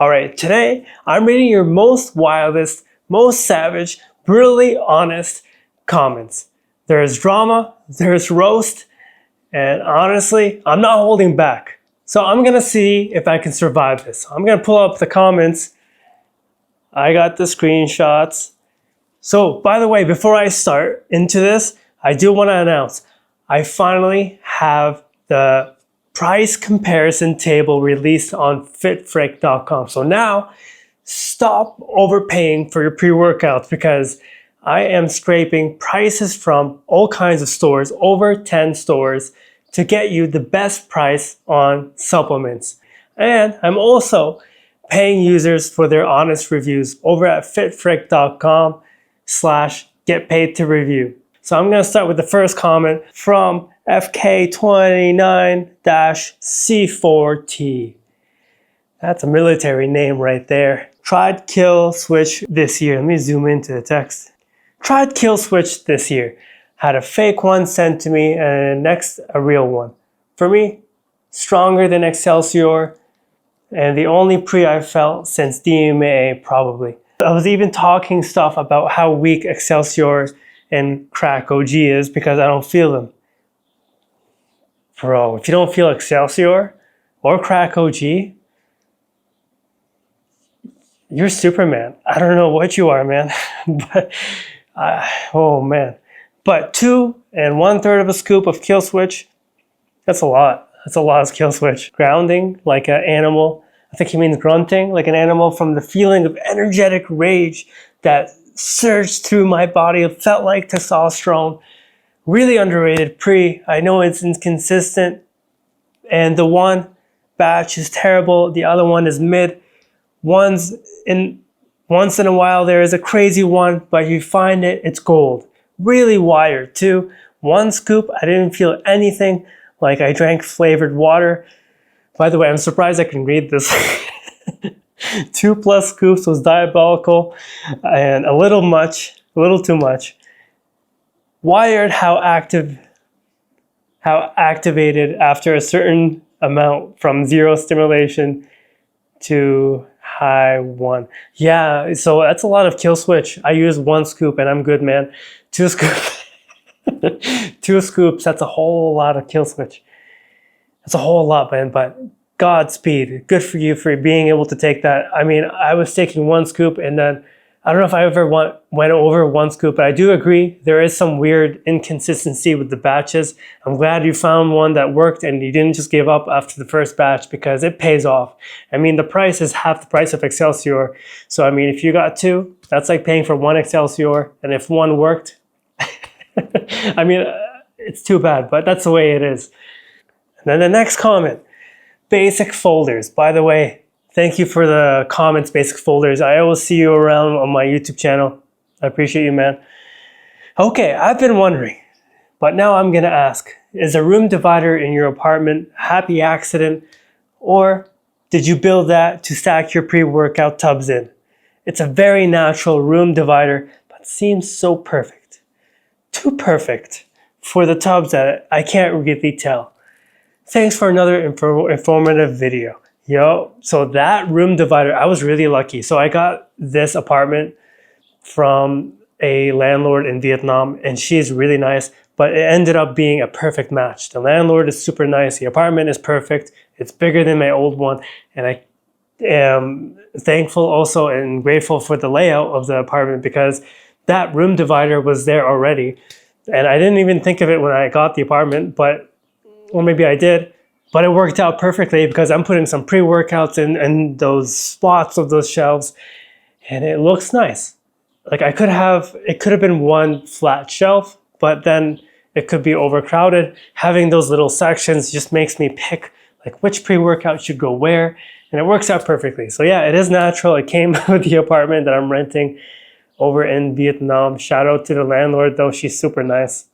All right, today I'm reading your most wildest, most savage, brutally honest comments. There's drama, there's roast, and honestly, I'm not holding back. So I'm gonna see if I can survive this. I'm gonna pull up the comments. I got the screenshots. So, by the way, before I start into this, I do want to announce I finally have the price comparison table released on fitfrick.com. So now, stop overpaying for your pre-workouts because I am scraping prices from all kinds of stores, over 10 stores, to get you the best price on supplements. And I'm also paying users for their honest reviews over at fitfrick.com/get paid to review. So I'm going to start with the first comment from FK29-C4T. That's a military name right there. Tried kill switch this year. Let me zoom into the text. Tried kill switch this year. Had a fake one sent to me and next a real one. For me, stronger than Excelsior and the only pre I've felt since DMA probably. I was even talking stuff about how weak Excelsior and Crack OG is because I don't feel them. Bro, if you don't feel Excelsior or Crack OG, you're Superman. I don't know what you are, man. But, oh man. But 2 1/3 of a scoop of kill switch, that's a lot. That's a lot of kill switch. Grounding like an animal. I think he means grunting like an animal from the feeling of energetic rage that surged through my body. It felt like testosterone. Really underrated pre. I know it's inconsistent. And the one batch is terrible. The other one is mid. Once in a while there is a crazy one, but if you find it, it's gold. Really wired too. 1 scoop, I didn't feel anything like I drank flavored water. By the way, I'm surprised I can read this. 2+ scoops was diabolical and a little too much. Wired how activated after a certain amount from 0 stimulation to high 1. Yeah, so that's a lot of kill switch. I use 1 scoop and I'm good, man. 2 scoops. 2 scoops, that's a whole lot of kill switch. That's a whole lot, man, but Godspeed. Good for you for being able to take that. I mean, I was taking 1 scoop and then I don't know if I ever went over 1 scoop, but I do agree there is some weird inconsistency with the batches. I'm glad you found one that worked and you didn't just give up after the first batch because it pays off. I mean, the price is half the price of Excelsior. So, I mean, if you got 2, that's like paying for 1 Excelsior. And if 1 worked, I mean, it's too bad, but that's the way it is. And then the next comment, basic folders. By the way, thank you for the comments, basic folders. I always see you around on my YouTube channel. I appreciate you, man. Okay, I've been wondering, but now I'm gonna ask, is a room divider in your apartment a happy accident, or did you build that to stack your pre-workout tubs in? It's a very natural room divider, but seems so perfect. Too perfect for the tubs that I can't really tell. Thanks for another informative video. Yo, so that room divider, I was really lucky. So I got this apartment from a landlord in Vietnam and she's really nice, but it ended up being a perfect match. The landlord is super nice. The apartment is perfect. It's bigger than my old one. And I am thankful also and grateful for the layout of the apartment because that room divider was there already. And I didn't even think of it when I got the apartment, or maybe I did, but it worked out perfectly because I'm putting some pre-workouts in those spots of those shelves and it looks nice. Like it could have been 1 flat shelf, but then it could be overcrowded. Having those little sections just makes me pick like which pre-workout should go where, and it works out perfectly. So yeah, it is natural. It came with the apartment that I'm renting over in Vietnam. Shout out to the landlord though, she's super nice.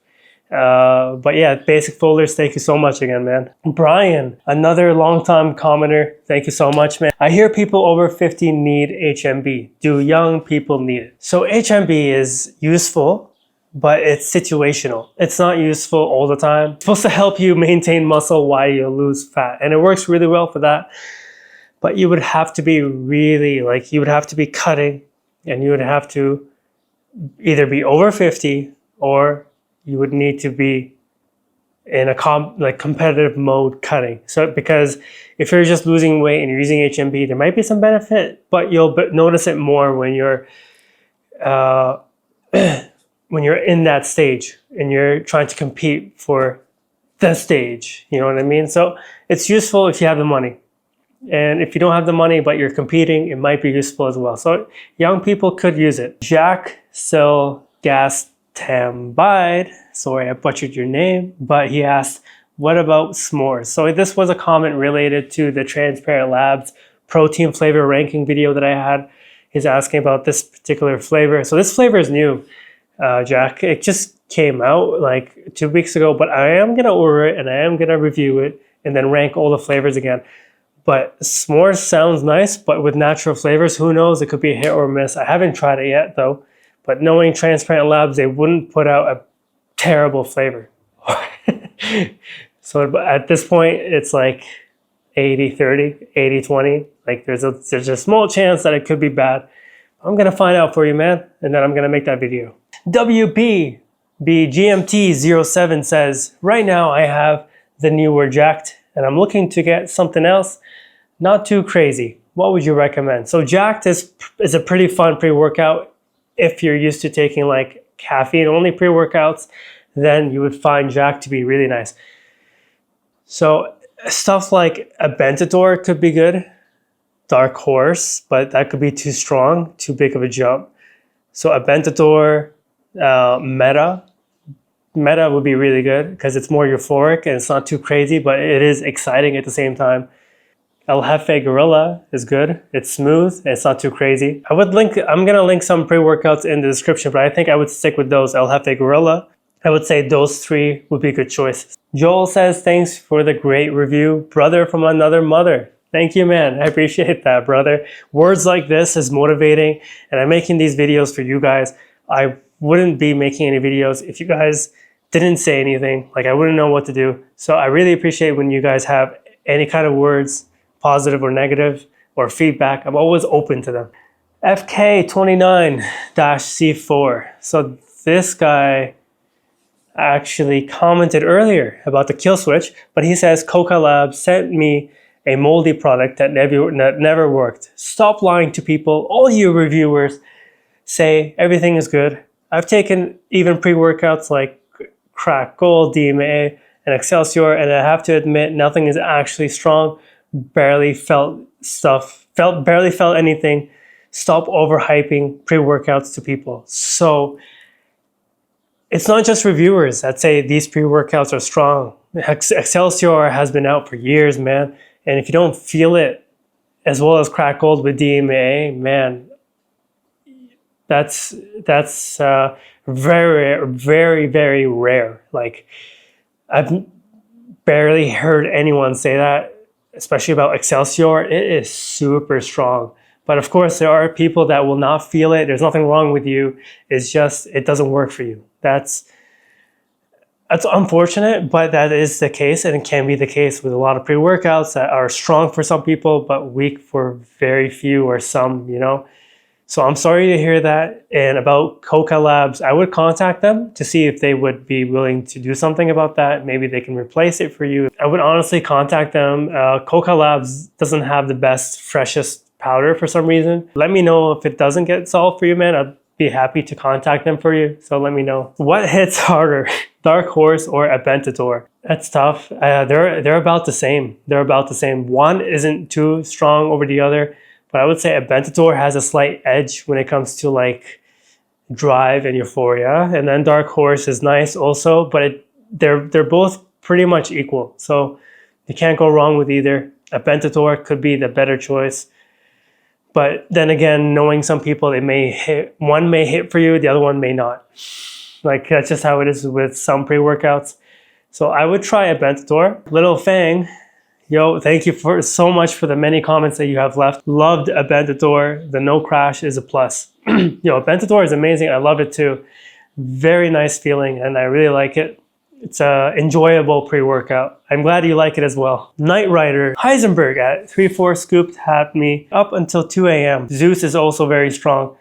But yeah, basic folders, thank you so much again, man. Brian, another long-time commenter, thank you so much, man. I hear people over 50 need HMB. Do young people need it? So HMB is useful, but it's situational. It's not useful all the time. It's supposed to help you maintain muscle while you lose fat, and it works really well for that. but you would have to be really, like, you would have to be cutting, and you would have to either be over 50, or you would need to be in a competitive mode cutting. So because if you're just losing weight and you're using HMB, there might be some benefit, but you'll notice it more when you're uh, when you're in that stage and you're trying to compete for the stage. You know what I mean? So it's useful if you have the money. And if you don't have the money but you're competing, it might be useful as well. So young people could use it. Jack Selgastambide, sorry I butchered your name, but he asked, what about s'mores? So this was a comment related to the Transparent Labs protein flavor ranking video that I had. He's asking about this particular flavor. So this flavor is new, Jack. It just came out like 2 weeks ago, but I am gonna order it and I am gonna review it and then rank all the flavors again. But s'mores sounds nice, but with natural flavors, who knows? It could be a hit or miss. I haven't tried it yet though. But knowing Transparent Labs, they wouldn't put out a terrible flavor. So at this point, it's like 80-30, 80-20. Like there's a small chance that it could be bad. I'm gonna find out for you, man, and then I'm gonna make that video. WPBGMT07 says, right now I have the newer Jacked, and I'm looking to get something else, not too crazy. What would you recommend? So Jacked is a pretty fun pre-workout. If you're used to taking like caffeine only pre-workouts, then you would find Jacked to be really nice. So stuff like Aventador could be good. Dark Horse, but that could be too strong, too big of a jump. So Aventador, Meta would be really good because it's more euphoric and it's not too crazy, but it is exciting at the same time. El Jefe Gorilla is good. It's smooth and it's not too crazy. I'm gonna link some pre-workouts in the description, but I think I would stick with those. El Jefe Gorilla. I would say those three would be good choices. Joel says, thanks for the great review. Brother from another mother. Thank you, man. I appreciate that, brother. Words like this is motivating, and I'm making these videos for you guys. I wouldn't be making any videos if you guys didn't say anything. Like, I wouldn't know what to do. So I really appreciate when you guys have any kind of words, positive or negative, or feedback. I'm always open to them. FK29-C4. So this guy actually commented earlier about the kill switch, but he says Coca Labs sent me a moldy product that never worked. Stop lying to people. All you reviewers say everything is good. I've taken even pre-workouts like Crack Gold, DMA, and Excelsior, and I have to admit nothing is actually strong. Barely felt anything. Stop overhyping pre-workouts to people. So it's not just reviewers that say these pre-workouts are strong. Excelsior has been out for years, man. And if you don't feel it as well as Crack Gold with DMA, man, that's very, very, very rare. Like, I've barely heard anyone say that, especially about Excelsior. It is super strong. But of course, there are people that will not feel it. There's nothing wrong with you. It's just, it doesn't work for you. That's unfortunate, but that is the case, and it can be the case with a lot of pre-workouts that are strong for some people, but weak for very few or some, you know. So I'm sorry to hear that. And about Coca Labs, I would contact them to see if they would be willing to do something about that. Maybe they can replace it for you. I would honestly contact them. Coca Labs doesn't have the best, freshest powder for some reason. Let me know if it doesn't get solved for you, man. I'd be happy to contact them for you. So let me know. What hits harder, Dark Horse or Aventador? That's tough. They're about the same. They're about the same. One isn't too strong over the other, but I would say Aventador has a slight edge when it comes to like drive and euphoria. And then Dark Horse is nice also, but they're both pretty much equal. So you can't go wrong with either. Aventador could be the better choice. But then again, knowing some people, one may hit for you, the other one may not. Like, that's just how it is with some pre-workouts. So I would try Aventador. Little Fang, yo, thank you so much for the many comments that you have left. Loved Aventador. The no crash is a plus. Yo, Aventador is amazing. I love it too. Very nice feeling, and I really like it. It's a enjoyable pre-workout. I'm glad you like it as well. Knight Rider Heisenberg at 3-4 scoop had me up until 2 a.m. Zeus is also very strong.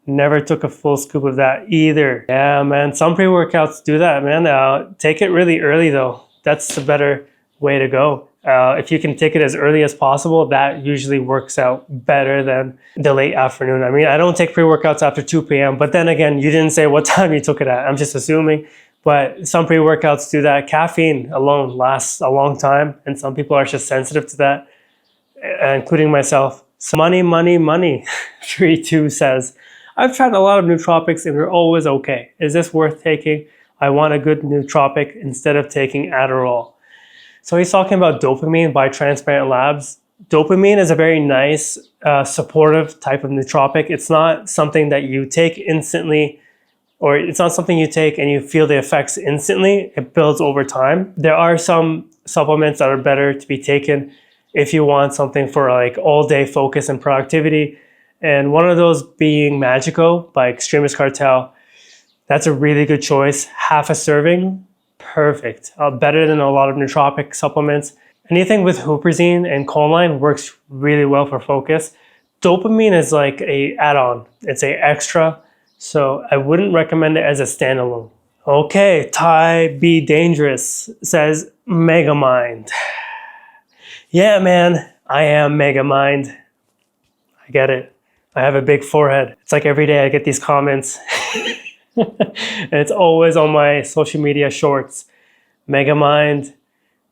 Never took a full scoop of that either. Yeah, man, some pre-workouts do that, man. Take it really early though. That's the better way to go. If you can take it as early as possible, that usually works out better than the late afternoon. I mean, I don't take pre-workouts after 2 p.m., but then again, you didn't say what time you took it at. I'm just assuming. But some pre-workouts do that. Caffeine alone lasts a long time, and some people are just sensitive to that, including myself. So money, money, money, 3-2 says, I've tried a lot of nootropics and they're always okay. Is this worth taking? I want a good nootropic instead of taking Adderall. So he's talking about dopamine by Transparent Labs. Dopamine is a very nice, supportive type of nootropic. It's not something that you take instantly, or it's not something you take and you feel the effects instantly. It builds over time. There are some supplements that are better to be taken if you want something for like all day focus and productivity. And one of those being Magico by Extremist Cartel. That's a really good choice. Half a serving, perfect. Better than a lot of nootropic supplements. Anything with huperzine and choline works really well for focus. Dopamine is like a add-on. It's a extra. So I wouldn't recommend it as a standalone. Okay, Ty B Dangerous says Megamind. Yeah, man, I am Megamind. I get it. I have a big forehead. It's like every day I get these comments. And it's always on my social media shorts. Megamind,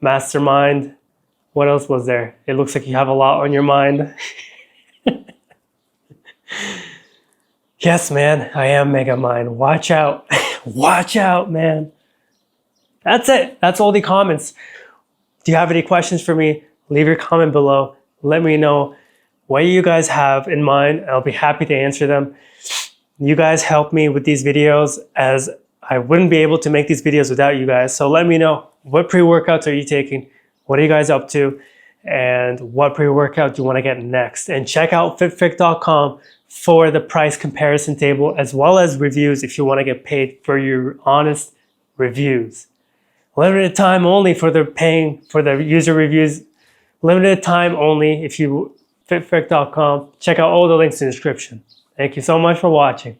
Mastermind. What else was there? It looks like you have a lot on your mind. Yes, man, I am Megamind. Watch out. Watch out, man. That's it. That's all the comments. Do you have any questions for me? Leave your comment below. Let me know what you guys have in mind. I'll be happy to answer them. You guys help me with these videos, as I wouldn't be able to make these videos without you guys. So let me know, what pre-workouts are you taking? What are you guys up to? And what pre-workout do you want to get next? And check out fitfrick.com for the price comparison table, as well as reviews if you want to get paid for your honest reviews. Limited time only for the paying for the user reviews. Limited time only if you fitfrick.com. Check out all the links in the description. Thank you so much for watching.